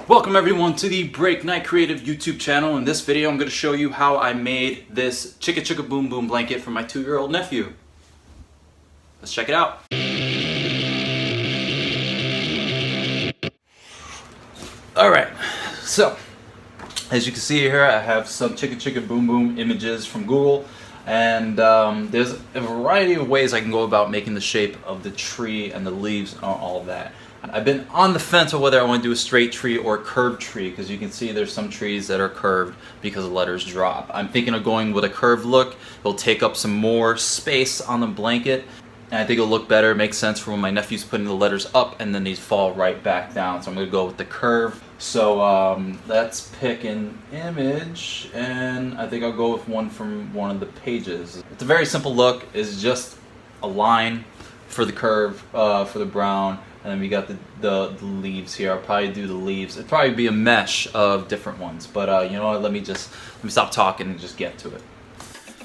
Welcome everyone to the Break Knyte Creative YouTube channel. In this video I'm going to show you how I made this Chicka Chicka Boom Boom blanket for my 2-year-old nephew. Let's check it out. Alright, so as you can see here I have some Chicka Chicka Boom Boom images from Google, and there's a variety of ways I can go about making the shape of the tree and the leaves and all of that. I've been on the fence of whether I want to do a straight tree or a curved tree, because you can see there's some trees that are curved because the letters drop. I'm thinking of going with a curved look. It'll take up some more space on the blanket, and I think it'll look better. It makes sense for when my nephew's putting the letters up and then these fall right back down. So I'm going to go with the curve. So let's pick an image, and I think I'll go with one from one of the pages. It's a very simple look. It's just a line for the curve, for the brown. And then we got the leaves here. I'll probably do the leaves. It'd probably be a mesh of different ones. But you know what, let me stop talking and just get to it.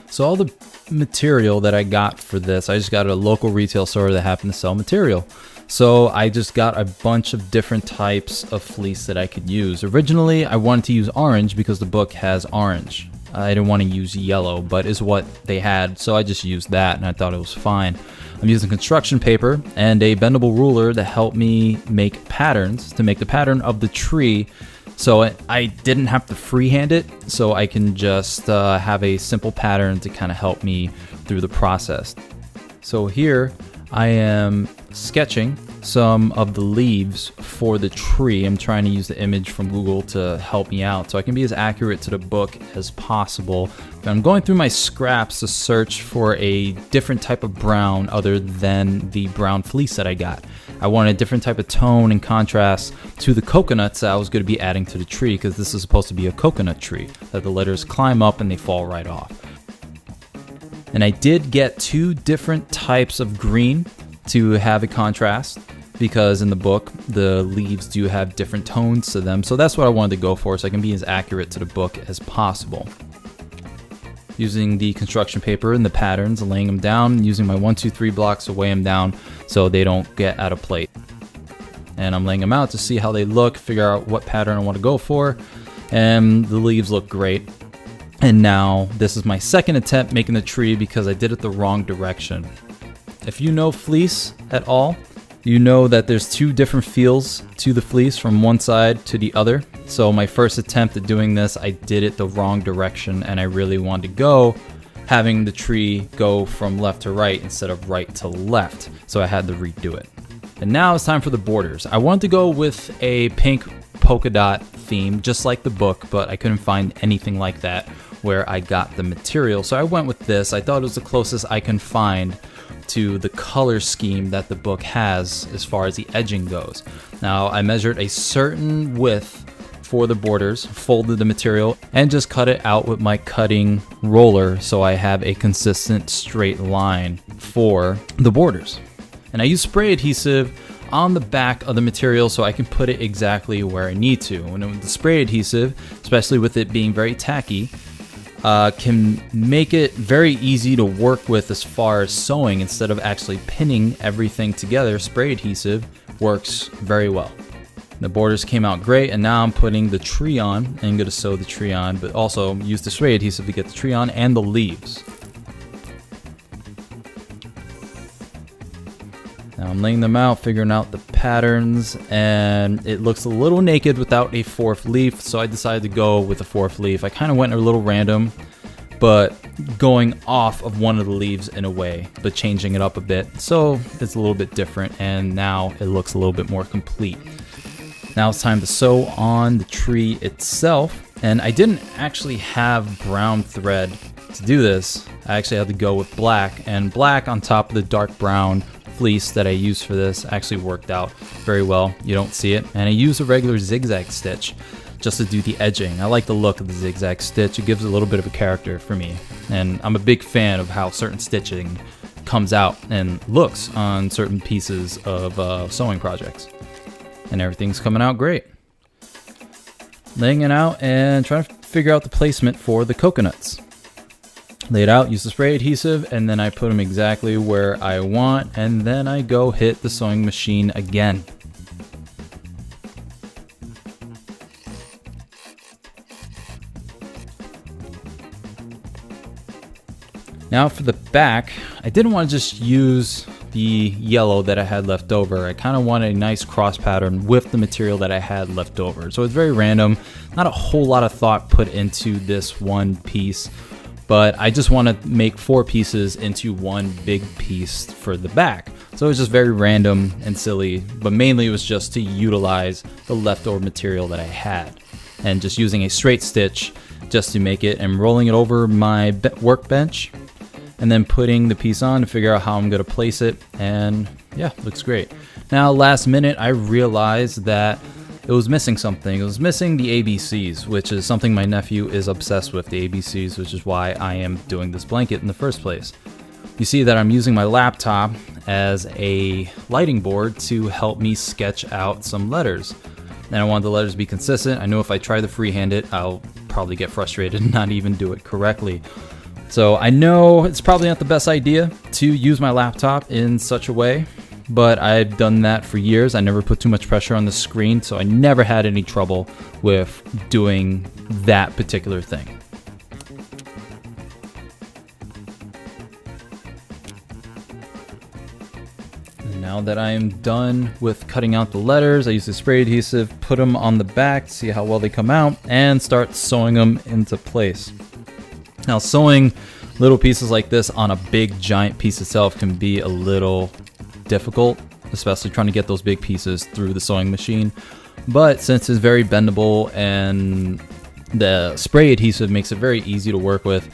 So all the material that I got for this, I just got at a local retail store that happened to sell material. So I just got a bunch of different types of fleece that I could use. Originally, I wanted to use orange because the book has orange. I didn't want to use yellow, but it's what they had, so I just used that and I thought it was fine. I'm using construction paper and a bendable ruler to help me make patterns, to make the pattern of the tree, so I didn't have to freehand it, so I can just have a simple pattern to kind of help me through the process. So here I am sketching some of the leaves for the tree. I'm trying to use the image from Google to help me out so I can be as accurate to the book as possible. And I'm going through my scraps to search for a different type of brown other than the brown fleece that I got. I wanted a different type of tone and contrast to the coconuts that I was going to be adding to the tree, because this is supposed to be a coconut tree that the letters climb up and they fall right off. And I did get 2 different types of green to have a contrast, because in the book the leaves do have different tones to them, so that's what I wanted to go for, so I can be as accurate to the book as possible. Using the construction paper and the patterns, laying them down, using my 1, 2, 3 blocks to weigh them down so they don't get out of place. And I'm laying them out to see how they look, figure out what pattern I want to go for, and the leaves look great. And now this is my second attempt making the tree because I did it the wrong direction. If you know fleece at all, you know that there's 2 different feels to the fleece from one side to the other. So my first attempt at doing this, I did it the wrong direction, and I really wanted to go having the tree go from left to right instead of right to left. So I had to redo it. And now it's time for the borders. I wanted to go with a pink polka dot theme, just like the book, but I couldn't find anything like that where I got the material. So I went with this. I thought it was the closest I can find to the color scheme that the book has as far as the edging goes. Now I measured a certain width for the borders, folded the material, and just cut it out with my cutting roller so I have a consistent straight line for the borders. And I use spray adhesive on the back of the material so I can put it exactly where I need to. And with the spray adhesive, especially with it being very tacky, can make it very easy to work with as far as sewing. Instead of actually pinning everything together, spray adhesive works very well. The borders came out great, and now I'm putting the tree on, and I'm going to sew the tree on, but also use the spray adhesive to get the tree on and the leaves. Now I'm laying them out, figuring out the patterns, and it looks a little naked without a 4th leaf, so I decided to go with a 4th leaf. I kind of went a little random, but going off of one of the leaves in a way, but changing it up a bit, so it's a little bit different, and now it looks a little bit more complete. Now it's time to sew on the tree itself, and I didn't actually have brown thread to do this. I actually had to go with black, and black on top of the dark brown fleece that I used for this actually worked out very well. You don't see it. And I used a regular zigzag stitch just to do the edging. I like the look of the zigzag stitch. It gives a little bit of a character for me. And I'm a big fan of how certain stitching comes out and looks on certain pieces of sewing projects. And everything's coming out great. Laying it out and trying to figure out the placement for the coconuts. Lay it out, use the spray adhesive, and then I put them exactly where I want, and then I go hit the sewing machine again. Now for the back, I didn't want to just use the yellow that I had left over. I kind of wanted a nice cross pattern with the material that I had left over. So it's very random, not a whole lot of thought put into this one piece, but I just want to make 4 pieces into one big piece for the back. So it was just very random and silly, but mainly it was just to utilize the leftover material that I had. And just using a straight stitch just to make it, and rolling it over my workbench, and then putting the piece on to figure out how I'm going to place it, and yeah, looks great. Now last minute I realized that it was missing something. It was missing the ABCs, which is something my nephew is obsessed with, the ABCs, which is why I am doing this blanket in the first place. You see that I'm using my laptop as a lighting board to help me sketch out some letters. And I want the letters to be consistent. I know if I try to freehand it, I'll probably get frustrated and not even do it correctly. So I know it's probably not the best idea to use my laptop in such a way, but I've done that for years. I never put too much pressure on the screen, so I never had any trouble with doing that particular thing. And now that I am done with cutting out the letters, I use the spray adhesive, put them on the back, see how well they come out, and start sewing them into place. Now sewing little pieces like this on a big giant piece itself can be a little difficult, especially trying to get those big pieces through the sewing machine. But since it's very bendable and the spray adhesive makes it very easy to work with,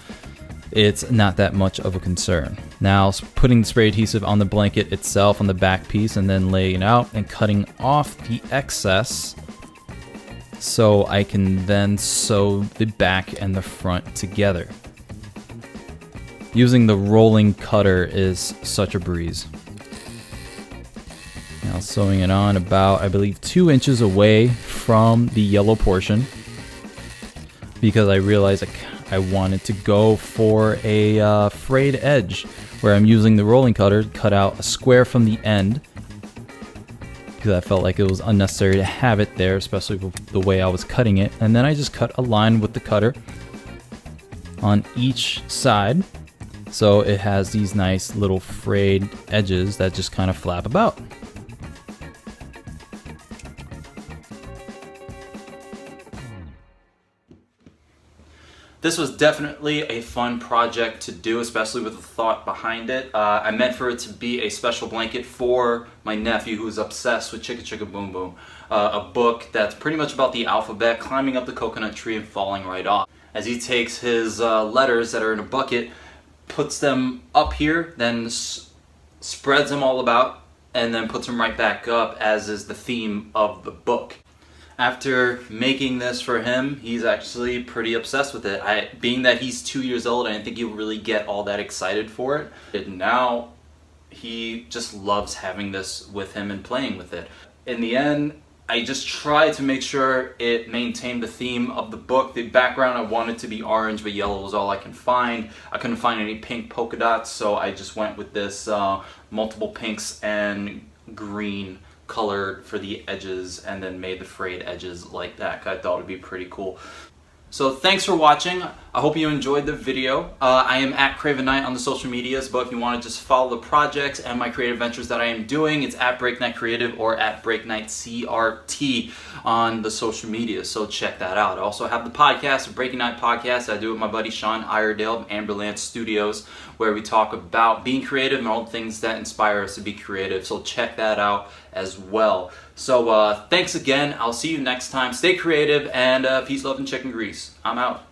it's not that much of a concern. Now putting the spray adhesive on the blanket itself on the back piece, and then laying it out and cutting off the excess so I can then sew the back and the front together. Using the rolling cutter is such a breeze. Now sewing it on about, I believe, 2 inches away from the yellow portion, because I realized I wanted to go for a frayed edge, where I'm using the rolling cutter to cut out a square from the end, because I felt like it was unnecessary to have it there, especially with the way I was cutting it. And then I just cut a line with the cutter on each side, so it has these nice little frayed edges that just kind of flap about. This was definitely a fun project to do, especially with the thought behind it. I meant for it to be a special blanket for my nephew, who's obsessed with Chicka Chicka Boom Boom, a book that's pretty much about the alphabet climbing up the coconut tree and falling right off. As he takes his letters that are in a bucket, puts them up here, then spreads them all about, and then puts them right back up, as is the theme of the book. After making this for him, he's actually pretty obsessed with it. Being that he's 2 years old, I didn't think he'll really get all that excited for it. And now he just loves having this with him and playing with it. In the end, I just tried to make sure it maintained the theme of the book. The background I wanted to be orange, but yellow was all I can find. I couldn't find any pink polka dots, so I just went with this multiple pinks and green colored for the edges, and then made the frayed edges like that. I thought it would be pretty cool. So thanks for watching. I hope you enjoyed the video. I am at Break Knyte on the social medias, but if you want to just follow the projects and my creative ventures that I am doing, it's at Break Knyte Creative or at Break Knyte CRT on the social media, so check that out. I also have the podcast, the Break Knyte Podcast, I do with my buddy Sean Iredale of Amberland Studios, where we talk about being creative and all the things that inspire us to be creative, so check that out as well. So thanks again. I'll see you next time. Stay creative, and peace, love, and chicken grease. I'm out.